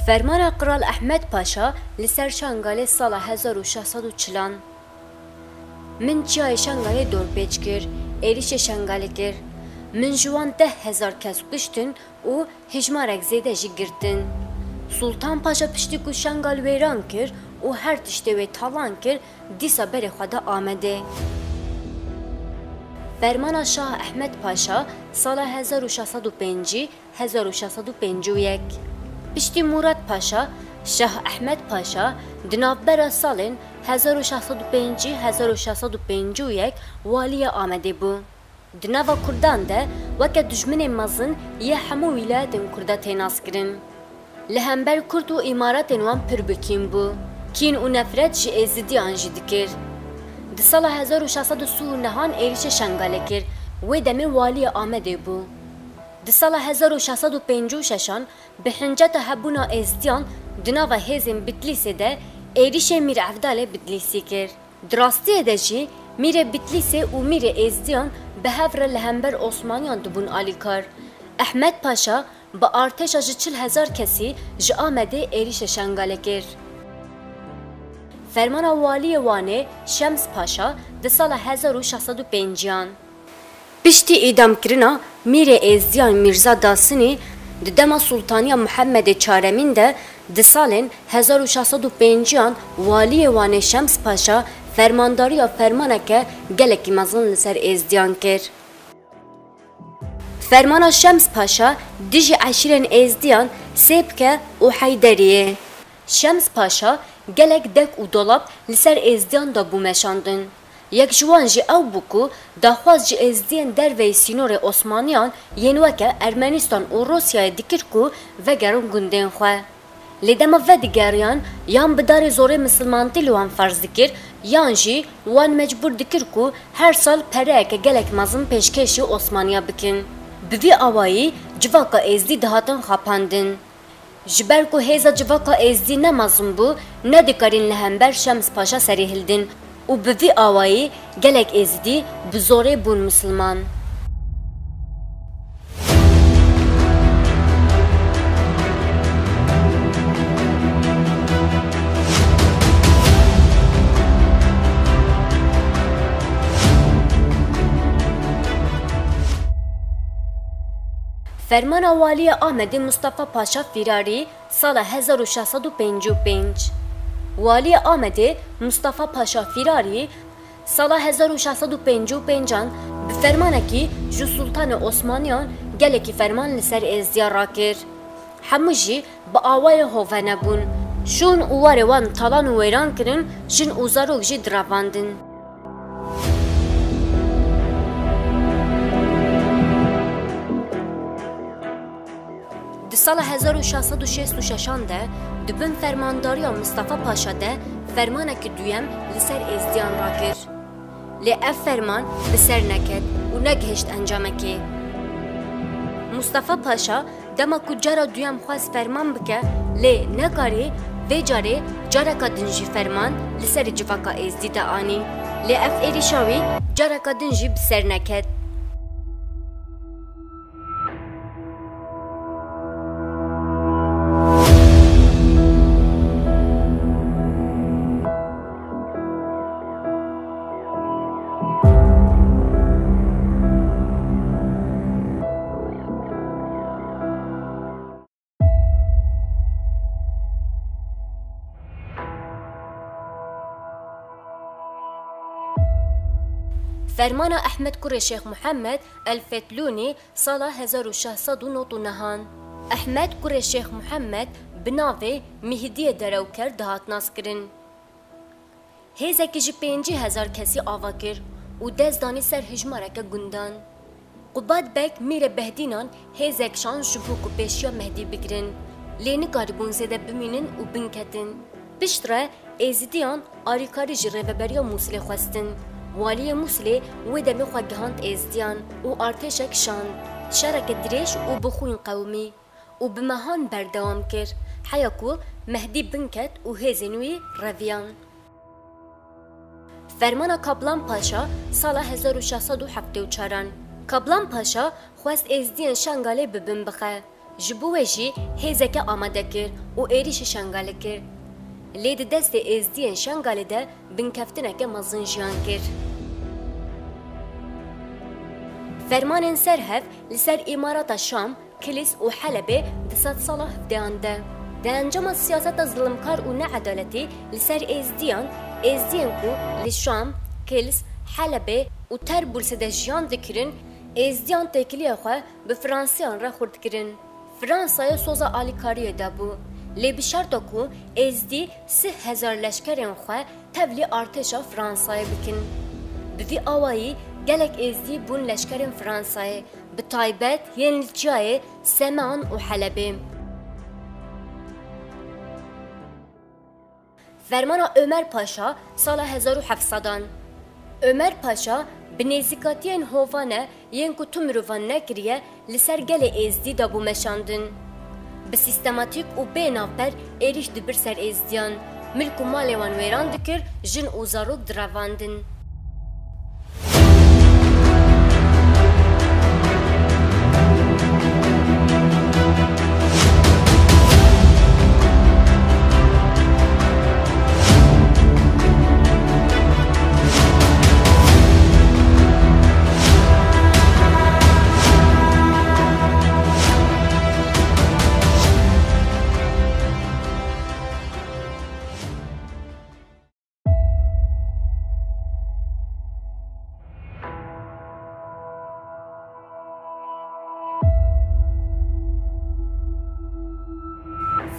فرمانا قرال احمد پاشا لسر شنگال سال 1640 من چای شنگال دور پیچ کر ایریش شنگال کر من جوان 10,000 کس کشتن و هجمارک زیده جی گرتن سلطان پاشا پشتی کو شنگال ویران کر و هر تشتی وی تالان کر دیسا بری خدا آمده فرمانا شاه احمد پاشا سال 1605 پشتی مراد پاشا شاه احمد پاشا دنابرا سالن 1605 والی آمده بو دناوا کردان ده وکه دشمن مزن یه همو ولایت کرده تیناس کرن لهمبر کرد و امارات وان پر بکیم بو کین و نفرت جی ازدی آنجی دکر ده سال 1639 ایریش شنگاله کر و دمی والی آمده بو ده سال 1656 به حنجت هبونا ازدیان دناوا هزم بتلیسه ده ایریش میر افدال بتلیسی کر دراستی ده جی میر بتلیسه و میر ازدیان به هفر لهمبر عثمانیان دبون آلیکار احمد پاشا با ارتش 40,000 کسی جا آمده ایریش شنگاله کر فرمان والی وانه شمس پاشا ده سال 1605 پشتی ایدام کرنا میر ازدیان میرزا داسنی ده دما سلطانیا محمد چارمین ده سال 1605 والی وانه شمس پاشا فرمانداری فرمانه که گلکی مزن لسر ازدیان کر فرمان شمس پاشا دیجی عشرین ازدیان سیبکه و حیدریه شمس پاشا گلک دک و دولاب لسر ازدیان دا بومشاندن یک جوان جی او بکو داخواز جی ازدیان در وی سینور عثمانیان ینوکه ارمنستان و روسیای دکر کو و گرون گندین خواه لیدما و دیگریان یان بدار زور مسلمانتی لوان فرض دکر یان جی وان مجبور دکر کو هر سال پره که گلک مزن پیشکشی عثمانیا بکن بوی آوایی جواکا ازدی دهاتن خاپاندن جبر کو هیزا جواکا ازدی نمازن بو ندکارین لهمبر شمس پاشا سریهلدن و بوی آوایی گلک ازدی بزوره بون مسلمان فرمان والی احمد مصطفی پاشا فیراری سال 1655 والی احمد مصطفی پاشا فیراری سال 1655 به فرمانه کی جو سلطان عثمانیان گلکی فرمان لسر ازدیار را کر هموجی با آوای هوونه بون شون اوار وان تالان و ویران کرن جن اوزاروک جی دراواندن ده سال 1666 ده دبن فرمانداری مصطفی پاشا ده فرمانه که دویم لسر ازدیان را کر لی اف فرمان بسر نکد و نگهشت انجامه که مصطفی پاشا دما که جارا دویم خواست فرمان بکه لی نگاری و جارا که دنجی فرمان لسر جواکا ازدی ده آنی لی اف ایریشاوی جارا که دنجی بسر نکد فرمان احمد کور شیخ محمد الفتلونی سال 1699 احمد کور شیخ محمد بناوی مهدی دروکر دهات ناس کرن هیزکی جی 5,000 کسی آوا کر و دزدانی سر هجمارک گندان قباد بک میره بهدینان هزکشان جبو کو پیشیا مهدی بگرن لینی کاربون زده بمینن و بنکتن پشتره ازدیان آریکاری جره و بریا موسلی خواستن والی موسلی و دمی خواه گهاند ازدیان و ارتشک شاند شرک دریش و بخوین قومی و بمهان بردوام کر حیاکو مهدی بنکت و هزینوی رویان فرمان کابلان پاشا سال 1674 کابلان پاشا خواست ازدیان شنگاله ببن بخه جبوه جی هزکه آماده کر و ایریش شنگاله کر لید دست ازدیان شنگاله ده بنکفتنه که مزن جیان کر فرمان سرهف لسر امارات شام کلیس و حلبه دسات صلاح بدانده ده انجام سیاست ظلمکار و نعدالتی لسر ازدیان کو لشام کلیس حلبه و تربولس ده جیان دکرن ازدیان تکلیه خواه به فرانسیان را خورد کرن فرانسای سوزا آلیکاریه ده بو لی بشرطا کو ازدی 3000 لشکرین خواه تولی ارتشا فرانسای بکن بوی آوایی گلک ازدی بون لشکرین فرانسای به تایبت ینلجای سمان و حلبه فرمان ömer پاشا سال 1700 ömer پاشا بنزیکاتین هوانه ین کو تمروان نکریه لسر گل ازدی دابو مشاندن به سیستماتیک و بینافر ایریش دبر سر ازدیان ملک و مالوان ویران دکر جن و زاروک درواندن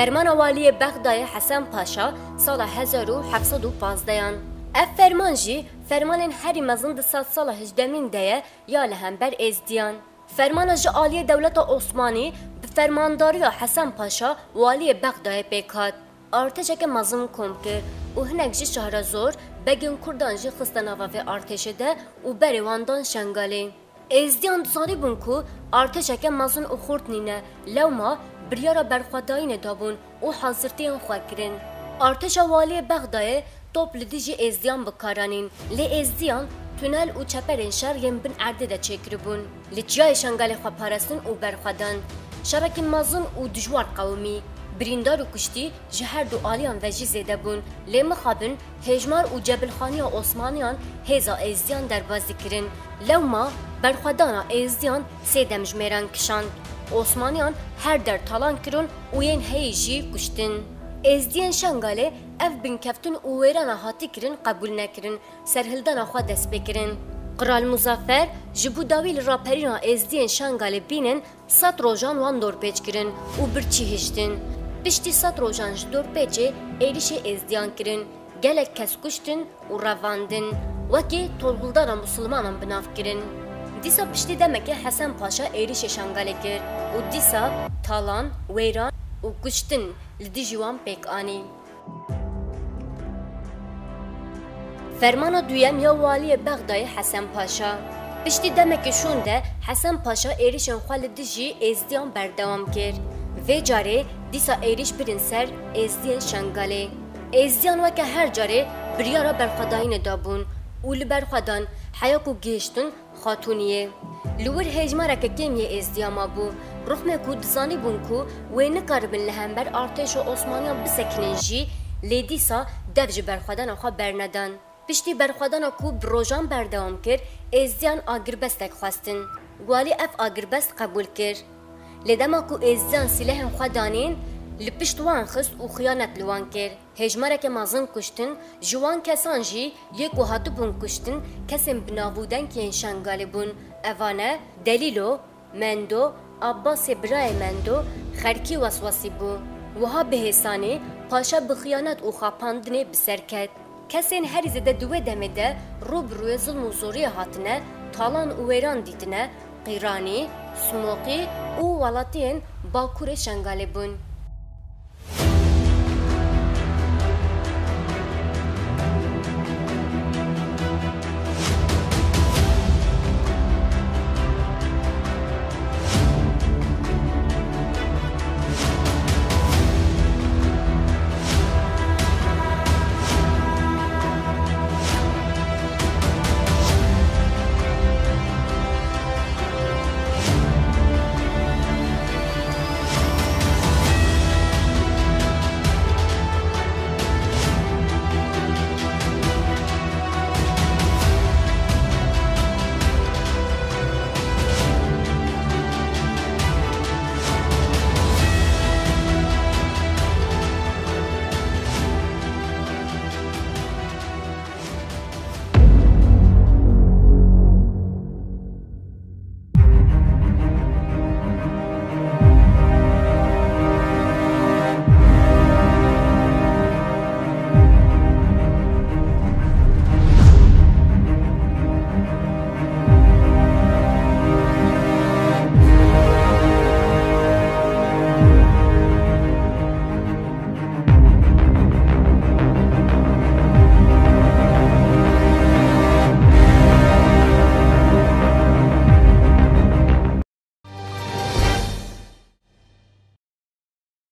فرمان والی بغداد حسن پاشا سال 1715 اف فرمان جی فرمان هری مزند سال 18 ده یا لهمبر ازدیان فرمان جی عالی دولت عثمانی به فرمانداری حسن پاشا والی بغداد پیکات ارتشک مزن کم کرد و هنگ جی شهرزور بگن کردان جی خستناوا و ارتش ده و بریواندان شنگالی ازدیان دزانی بون کو ارتشک مزن و خورد نینه لوما بریارا برخواداین دابون و حاضرتین خواه کرن ارتش والی بغداد توپ لدیجی ازدیان بکارانین لی ازدیان تونل و چپرین شر یم بن عرده ده چکربون لی جای شنگال خواه پارستن و برخوادان شبک مزن و دجوار قومی بریندار و کشتی جهر دو آلیان وجی زیده بون لی مخابن هجمار و جبلخانی عثمانیان هزا ازدیان در بازی کرن لوما برخوادانا ازدیان سیده مجمیران کشاند عثمانیان هر در تالان کرن و ین هیجی کشتن ازدیان شنگاله اف بن کفتن و ویران هاتی کرن قبول نکرن سرهلدان خوا دست بکرن قرال مظفر جبو داویل راپرینا ازدیان شنگاله بینن 100 روزان وان دور پیچ کرن و برچی هشتن پشتی 100 روزان دور پیچه ایریش ازدیان کرن گلک کس کشتن و رواندن وکی تولغلدان مسلمانان بناف کرن دیسا پشتی demek ki Hasan Paşa erişe şangale kir u disa talan, weyran u kuştin lidi jiwan pek ani. Fermana duyem ya valiye Bagdayı Hasan Paşa. Pişti demek ki şunde Hasan Paşa erişen xalidi ji ezdiyan berdevam kir. Ve cari disa eriş birinser ezdiyan şangale. Ezdiyan veke her cari biryara berxadayine dabun. و لبرخدان حیاکو گشتن خاتونیه لور هجماره که کمیه ازدیاما بو رخمه کو دزانی بون کو و نکاربن لهمبر ارتش و عثمانیان بسکنن جی لیدیسا دفج برخدان آخوا برندن پشتی برخدان کو بروجان بردوام کر ازدیان آگربستک خواستن والی اف آگربست قبول کر لیدما کو ازدیان سلاحن خودانین لپشت وان خست و خیانت لوان کر هجماره که مازن کشتن جوان کسان جی یک و هاتو بون کشتن کسیم بنابودن که انشان گالبون اوانه دلیلو مندو عباس برای مندو خرکی وسواسی بو وها به حسانه پاشا بخیانت و خاپاندنه بسرکت کسین هر زده دوه دمه ده روب روی ظلم و زوری هاتنه تالان و ویران دیدنه قیرانی، سموقی و ولاتین باکور شنگالی بون.